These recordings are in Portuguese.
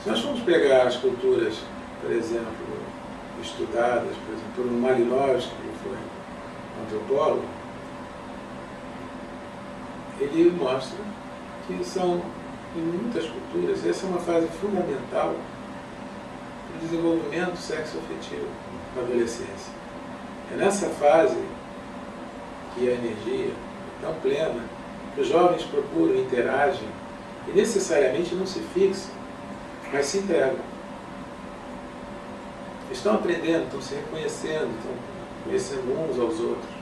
Se nós formos pegar as culturas, por exemplo, estudadas, por exemplo, por um Malinowski, que foi um antropólogo, ele mostra que são, em muitas culturas, essa é uma fase fundamental para o desenvolvimento sexo-afetivo na adolescência. É nessa fase que a energia é tão plena, que os jovens procuram, interagem, e necessariamente não se fixam, mas se entregam. Estão aprendendo, estão se reconhecendo, estão conhecendo uns aos outros.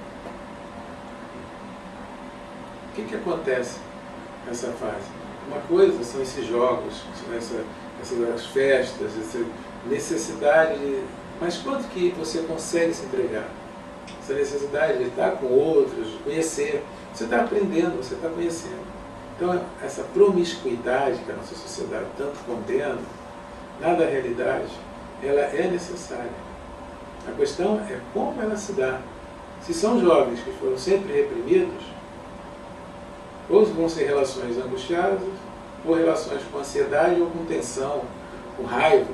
O que acontece nessa fase? Uma coisa são esses jogos, essas festas, essa necessidade de... Mas quanto que você consegue se entregar? Essa necessidade de estar com outros, de conhecer. Você está aprendendo, você está conhecendo. Então, essa promiscuidade que a nossa sociedade tanto condena, nada realidade, ela é necessária. A questão é como ela se dá. Se são jovens que foram sempre reprimidos, ou vão ser relações angustiadas, ou relações com ansiedade, ou com tensão, com raiva,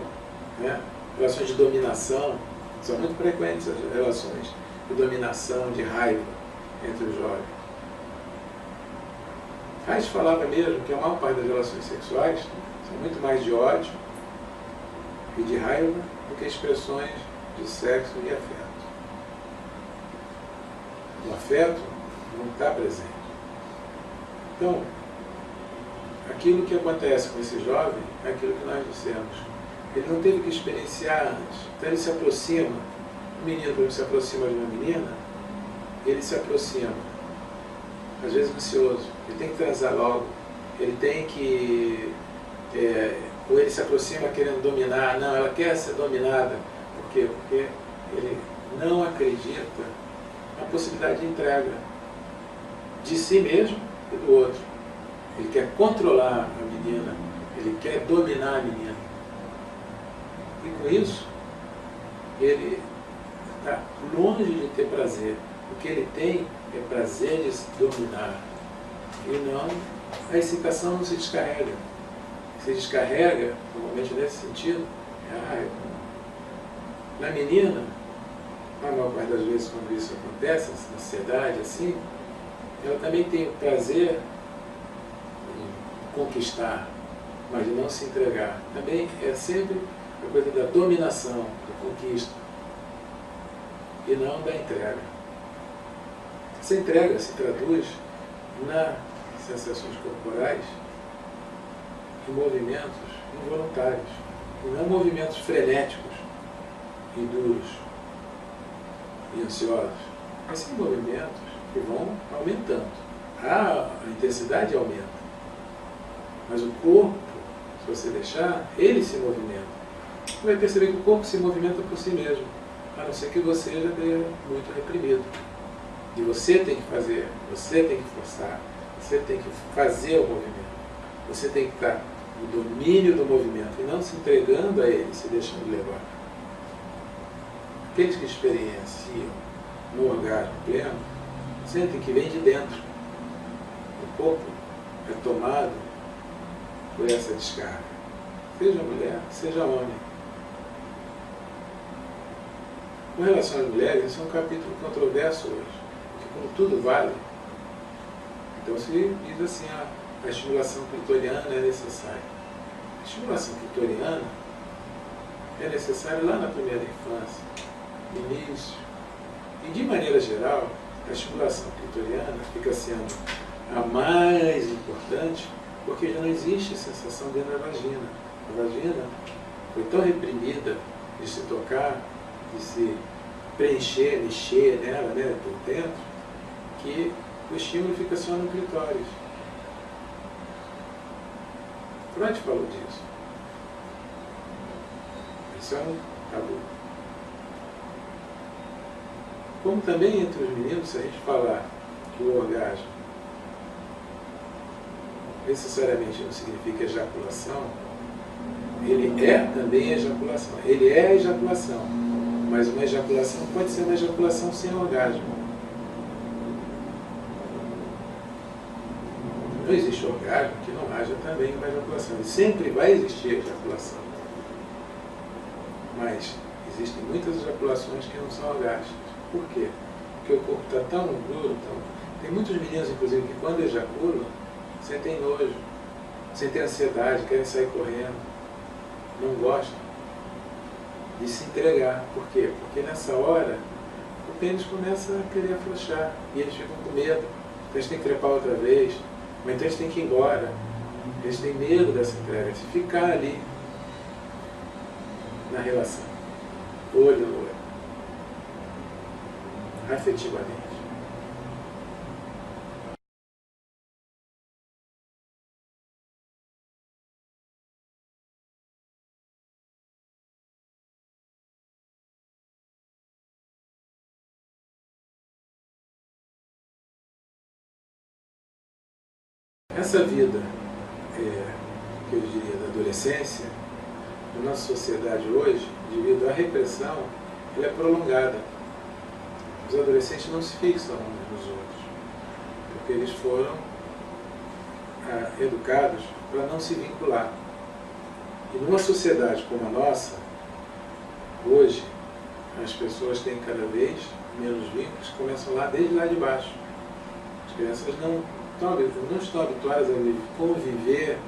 né? Relações de dominação. São muito frequentes as relações de dominação, de raiva entre os jovens. Reich falava mesmo que a maior parte das relações sexuais são muito mais de ódio e de raiva do que expressões de sexo e afeto. O afeto não está presente. Então, aquilo que acontece com esse jovem é aquilo que nós dissemos. Ele não teve que experienciar antes. Então ele se aproxima, o menino, quando se aproxima de uma menina, ele se aproxima, às vezes ansioso, ele tem que transar logo, ele tem que... ou ele se aproxima querendo dominar, não, ela quer ser dominada. Por quê? Porque ele não acredita na possibilidade de entrega de si mesmo e do outro. Ele quer controlar a menina, ele quer dominar a menina. E com isso, ele está longe de ter prazer. O que ele tem é prazer de se dominar. E não, a excitação não se descarrega. Se descarrega, normalmente nesse sentido, é a raiva. Na menina, a maior parte das vezes quando isso acontece, essa ansiedade assim, ela também tem o prazer de conquistar, mas de não se entregar. Também é sempre a coisa da dominação, da conquista, e não da entrega. Essa entrega se traduz nas sensações corporais em movimentos involuntários, e não movimentos frenéticos e duros e ansiosos, mas sim movimentos que vão aumentando. A intensidade aumenta, mas o corpo, se você deixar, ele se movimenta. Você vai perceber que o corpo se movimenta por si mesmo, a não ser que você já esteja muito reprimido. E você tem que fazer, você tem que forçar, você tem que fazer o movimento. Você tem que estar no domínio do movimento e não se entregando a ele, se deixando levar. Aqueles que experienciam no orgasmo pleno sentem que vem de dentro. O corpo é tomado por essa descarga. Seja mulher, seja homem. Com relação às mulheres, esse é um capítulo controverso hoje, porque como tudo vale, então se diz assim, a estimulação clitoriana é necessária. A estimulação clitoriana é necessária lá na primeira infância, no início. E de maneira geral, a estimulação clitoriana fica sendo a mais importante porque já não existe sensação dentro da vagina. A vagina foi tão reprimida de se tocar, de se preencher, mexer nela, né, por dentro, que o estímulo fica só no clitóris. Freud falou disso. Isso é um tabu. Como também entre os meninos, se a gente falar que o orgasmo necessariamente não significa ejaculação, ele é também ejaculação. Ele é a ejaculação, mas uma ejaculação pode ser uma ejaculação sem orgasmo. não existe orgasmo que não haja também uma ejaculação. E sempre vai existir ejaculação. Mas existem muitas ejaculações que não são orgásmicas. Por quê? Porque o corpo está tão duro, tem muitos meninos, inclusive, que quando ejaculam, sentem nojo, sentem ansiedade, querem sair correndo, não gostam de se entregar. Por quê? Porque nessa hora o pênis começa a querer afrouxar e eles ficam com medo. Então eles têm que trepar outra vez, ou então eles têm que ir embora. Eles têm medo dessa entrega, de ficar ali na relação, olho no olho, afetivamente. Essa vida, que eu diria, da adolescência, na nossa sociedade hoje, devido à repressão, ela é prolongada. Os adolescentes não se fixam uns nos outros, porque eles foram educados para não se vincular. E numa sociedade como a nossa, hoje, as pessoas têm cada vez menos vínculos, começam lá desde lá de baixo. As crianças não estão habituadas a conviver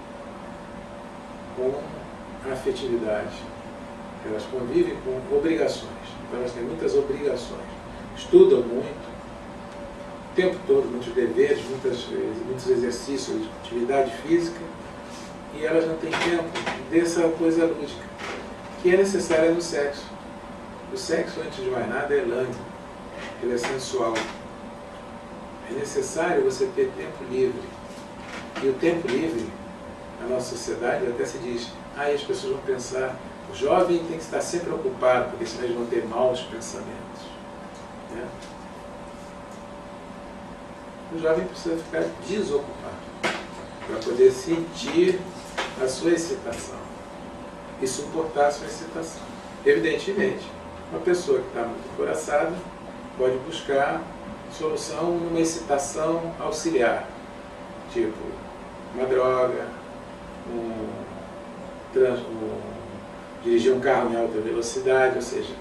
com afetividade. Elas convivem com obrigações. Então elas têm muitas obrigações. Estudam muito, o tempo todo, muitos deveres, muitos exercícios de atividade física, e elas não têm tempo dessa coisa lúdica, que é necessária no sexo. O sexo, antes de mais nada, é lânguido, ele é sensual. É necessário você ter tempo livre. E o tempo livre, na nossa sociedade, até se diz, as pessoas vão pensar, o jovem tem que estar sempre ocupado, porque senão eles vão ter maus pensamentos. Né? O jovem precisa ficar desocupado, para poder sentir a sua excitação e suportar a sua excitação. Evidentemente, uma pessoa que está muito coraçada pode buscar solução numa excitação auxiliar, tipo uma droga, dirigir um carro em alta velocidade, ou seja,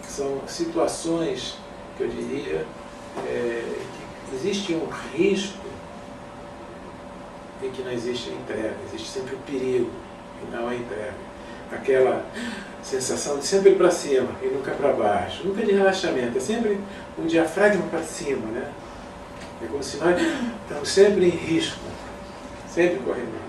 são situações que eu diria que existe um risco e que não existe a entrega, existe sempre o perigo e não a entrega. Aquela sensação de sempre ir para cima e nunca para baixo, nunca de relaxamento, é sempre o diafragma para cima, né? É como se nós estamos sempre em risco, sempre correndo.